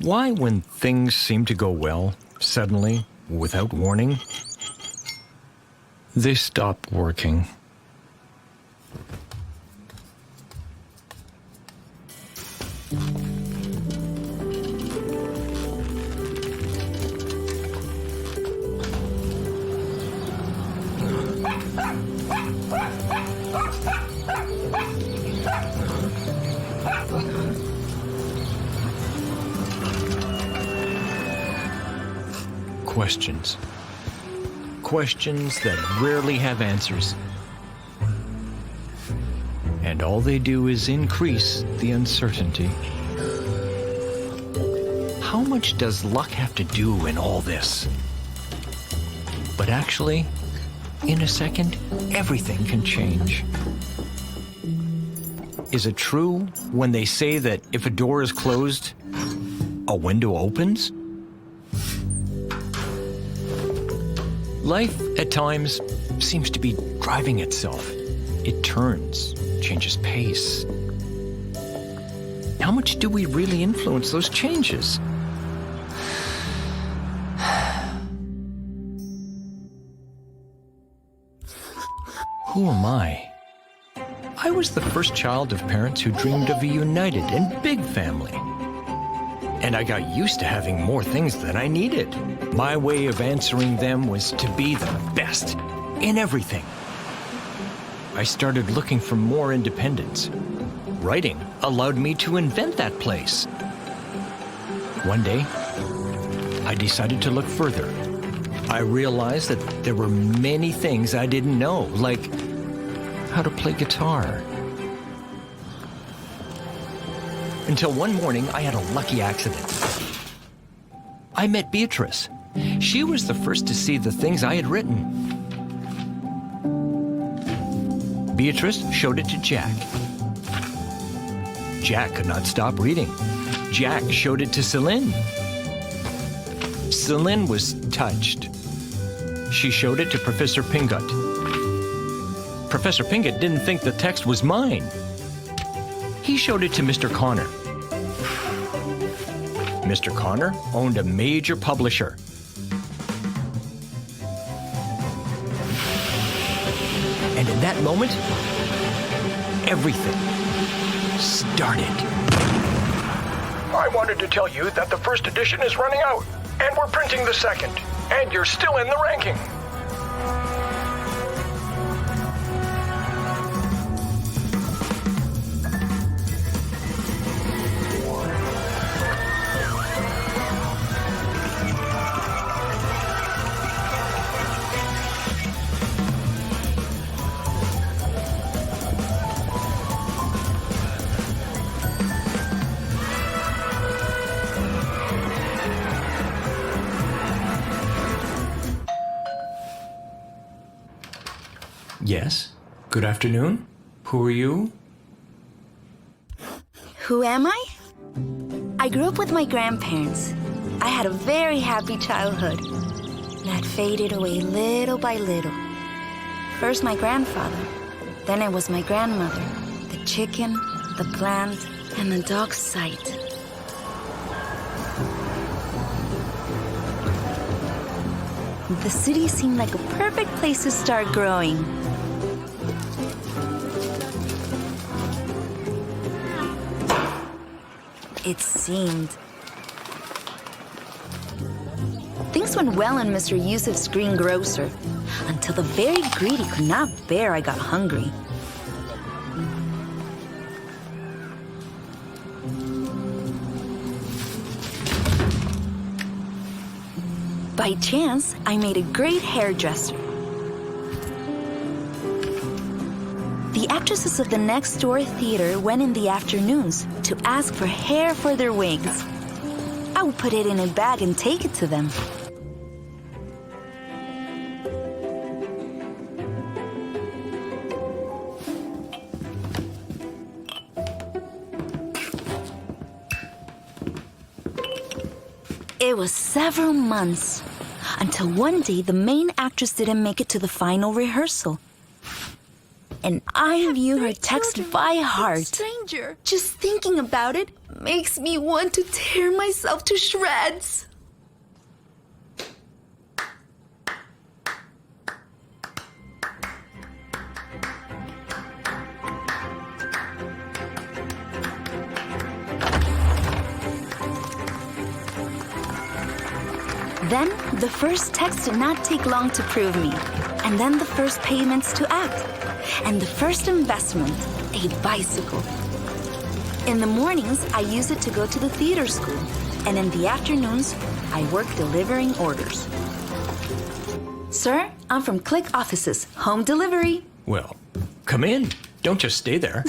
Why, when things seem to go well, suddenly, without warning, they stop working? Questions. Questions that rarely have answers. And all they do is increase the uncertainty. How much does luck have to do in all this? But actually, in a second, everything can change. Is it true when they say that if a door is closed, a window opens? Life, at times, seems to be driving itself. It turns, changes pace. How much do we really influence those changes? Who am I? I was the first child of parents who dreamed of a united and big family. And I got used to having more things than I needed. My way of answering them was to be the best in everything. I started looking for more independence. Writing allowed me to invent that place. One day, I decided to look further. I realized that there were many things I didn't know, like how to play guitar. Until one morning, I had a lucky accident. I met Beatrice. She was the first to see the things I had written. Beatrice showed it to Jack. Jack could not stop reading. Jack showed it to Celine. Celine was touched. She showed it to Professor Pingot. Professor Pingot didn't think the text was mine. He showed it to Mr. Connor. Mr. Connor owned a major publisher. And in that moment, everything started. I wanted to tell you that the first edition is running out, and we're printing the second, and you're still in the ranking. Yes? Good afternoon? Who are you? Who am I? I grew up with my grandparents. I had a very happy childhood that faded away little by little. First my grandfather, then it was my grandmother, the chicken, the plant, and the dog's sight. The city seemed like a perfect place to start growing. It seemed. Things went well in Mr. Yusuf's greengrocer, until the very greedy could not bear I got hungry. By chance, I made a great hairdresser. The actresses of the next door theater went in the afternoons to ask for hair for their wigs. I would put it in a bag and take it to them. It was several months until one day the main actress didn't make it to the final rehearsal. And I knew her text by heart. Stranger. Just thinking about it makes me want to tear myself to shreds. Then, the first text did not take long to prove me. And then the first payments to act. And the first investment, a bicycle. In the mornings, I use it to go to the theater school. And in the afternoons, I work delivering orders. Sir, I'm from Click Offices, home delivery. Well, come in. Don't just stay there.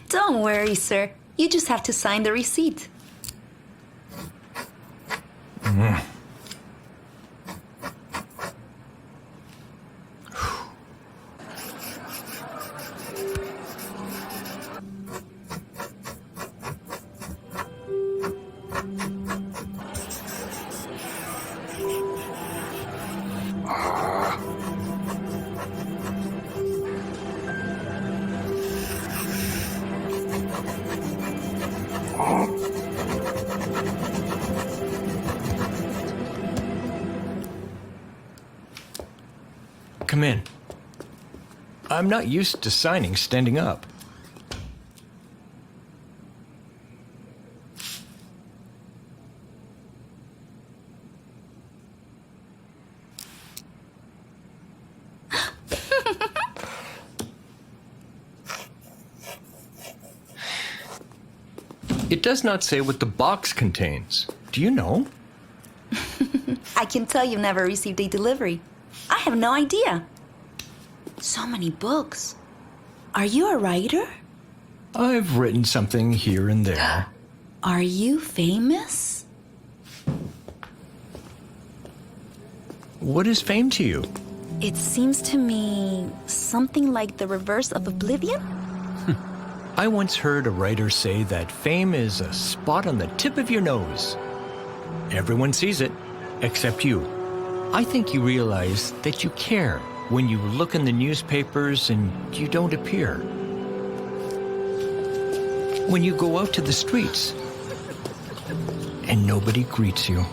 Don't worry, sir. You just have to sign the receipt. Come in. I'm not used to signing standing up. It does not say what the box contains. Do you know? I can tell you've never received a delivery. I have no idea. So many books. Are you a writer? I've written something here and there. Are you famous? What is fame to you? It seems to me something like the reverse of oblivion. I once heard a writer say that fame is a spot on the tip of your nose. Everyone sees it, except you. I think you realize that you care when you look in the newspapers and you don't appear. When you go out to the streets and nobody greets you.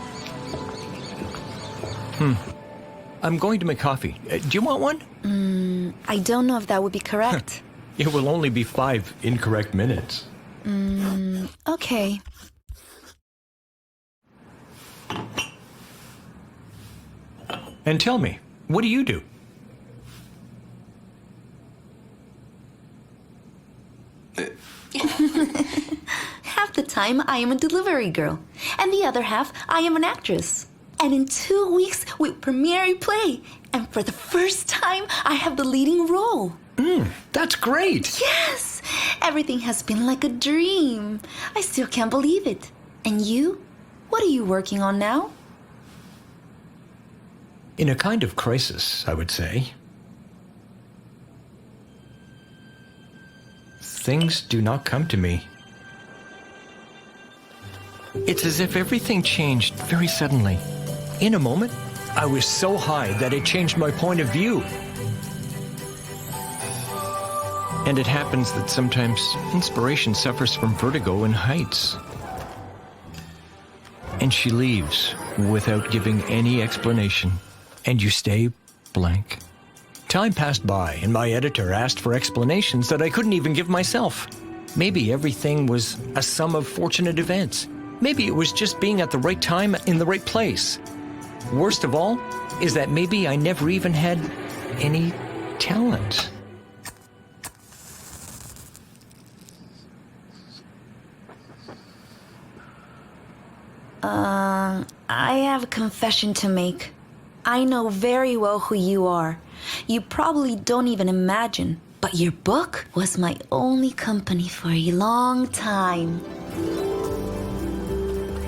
I'm going to make coffee. Do you want one? I don't know if that would be correct. It will only be 5 incorrect minutes. Okay. And tell me, what do you do? Half the time, I am a delivery girl. And the other half, I am an actress. And in 2 weeks, we premiere a play. And for the first time, I have the leading role. That's great! Yes! Everything has been like a dream. I still can't believe it. And you? What are you working on now? In a kind of crisis, I would say. Things do not come to me. It's as if everything changed very suddenly. In a moment, I was so high that it changed my point of view. And it happens that sometimes inspiration suffers from vertigo in heights. And she leaves without giving any explanation. And you stay blank. Time passed by, and my editor asked for explanations that I couldn't even give myself. Maybe everything was a sum of fortunate events. Maybe it was just being at the right time in the right place. Worst of all is that maybe I never even had any talent. I have a confession to make. I know very well who you are. You probably don't even imagine, but your book was my only company for a long time.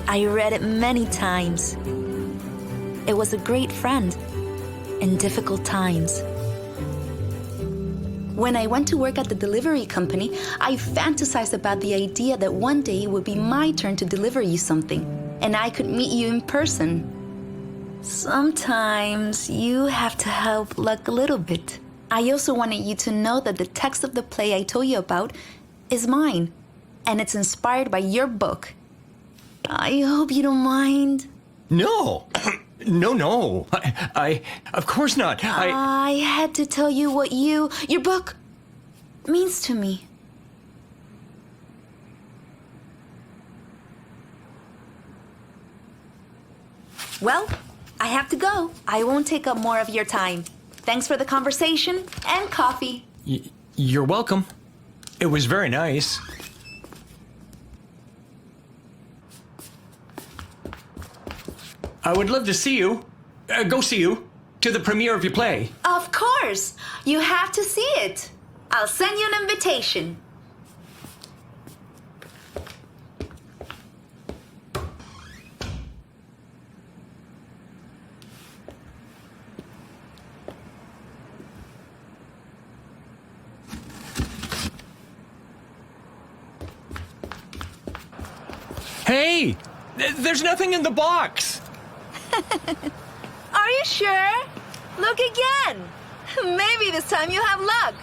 I read it many times. It was a great friend in difficult times. When I went to work at the delivery company, I fantasized about the idea that one day it would be my turn to deliver you something, and I could meet you in person. Sometimes you have to help luck a little bit. I also wanted you to know that the text of the play I told you about is mine. and it's inspired by your book. I hope you don't mind. No. No. Of course not. I had to tell you what your book means to me. Well, I have to go. I won't take up more of your time. Thanks for the conversation and coffee. You're welcome. It was very nice. I would love to see you. Go see you. To the premiere of your play. Of course. You have to see it. I'll send you an invitation. Hey! There's nothing in the box! Are you sure? Look again. Maybe this time you have luck.